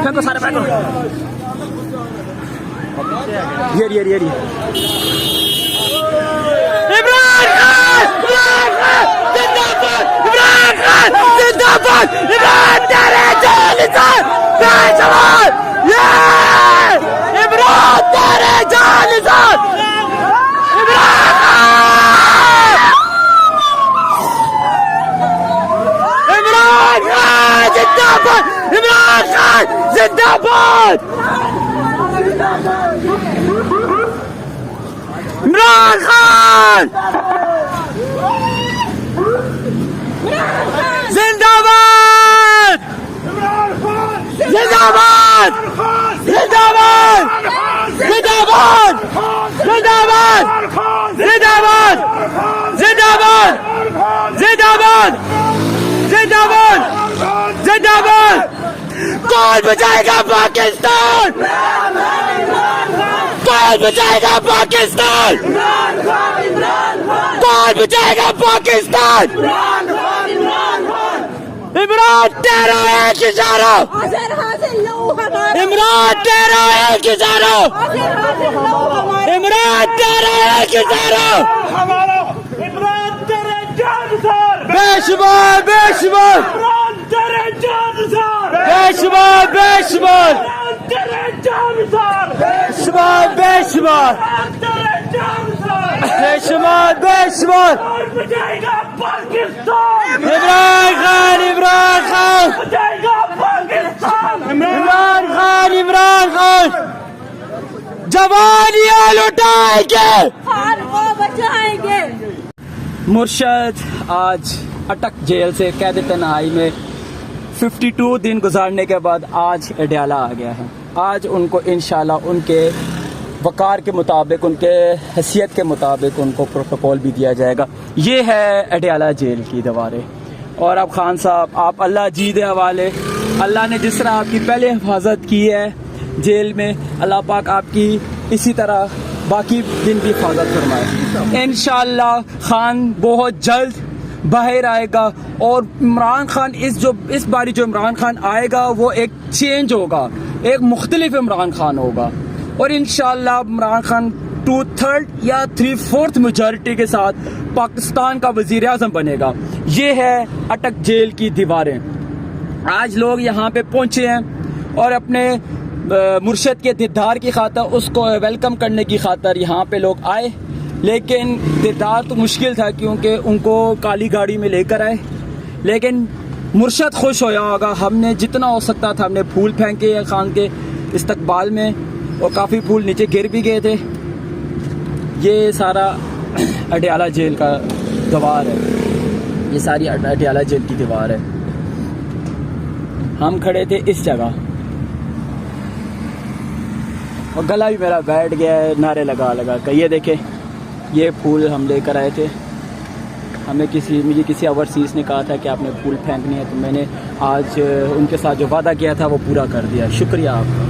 फेंको सारे फेंको। ये इमरान खान जिंदाबाद, इमरान तेरे जालिम बेशुमार, ये इमरान तेरे जालिम, इमरान खान जिंदाबाद, इमरान खान जिंदाबाद, इमरान खान जिंदाबाद, जिंदाबाद, जिंदाबाद, जिंदाबाद, जिंदाबाद, जिंदाबाद, जिंदाबाद, जिंदाबाद, जिंदाबाद, जिंदाबाद। कौन बचाएगा पाकिस्तान? कौन बचाएगा पाकिस्तान? कौन बचाएगा पाकिस्तान? इमरान तेरा एक इशारा, इमरान तेरा एक इशारा, इमरान तेरा एक इशारा, बेशुमार बेशुमार, बेशुमार बेशुमार, बेशुमार बेशुमार, बेशुमार बेशुमार। इमरान खान, इमरान खान, इमरान खान, इमरान खान जवानियां लुटाएंगे, खान को बचाएंगे। मुर्शद आज अटक जेल से कैद तन्हाई में 52 दिन गुजारने के बाद आज अडयाला आ गया है। आज उनको इंशाल्लाह उनके वकार के मुताबिक, उनके हैसियत के मुताबिक उनको प्रोटोकॉल भी दिया जाएगा। ये है अडयाला जेल की दीवारें। और अब खान साहब, आप अल्लाह जी दे हवाले, अल्लाह ने जिस तरह आपकी पहले हिफाजत की है जेल में, अल्लाह पाक आपकी इसी तरह बाकी दिन भी हिफाजत फरमाए। इंशाल्लाह खान बहुत जल्द बाहर आएगा और इमरान खान इस बारी जो इमरान खान आएगा वो एक चेंज होगा, एक मुख्तलिफ इमरान खान होगा। और इंशाल्लाह इमरान खान 2/3 या 3/4 मेजॉरिटी के साथ पाकिस्तान का वजीर आज़म बनेगा। ये है अटक जेल की दीवारें। आज लोग यहाँ पे पहुँचे हैं और अपने मुर्शद के दीदार की खातर, उसको वेलकम करने की खातर यहाँ पे लोग आए। लेकिन दीदार तो मुश्किल था क्योंकि उनको काली गाड़ी में लेकर आए। लेकिन मुर्शद खुश होया होगा। हमने जितना हो सकता था हमने फूल फेंके हैं खान के इस्तकबाल में और काफ़ी फूल नीचे गिर भी गए थे। ये सारा अडयाला जेल का दीवार है, ये सारी अडयाला जेल की दीवार है। हम खड़े थे इस जगह और गला भी मेरा बैठ गया है नारे लगा लगा कर। ये देखें, ये फूल हम लेकर आए थे। मुझे किसी ओवरसीज़ ने कहा था कि आपने फूल फेंकनी है, तो मैंने आज उनके साथ जो वादा किया था वो पूरा कर दिया। शुक्रिया आपका।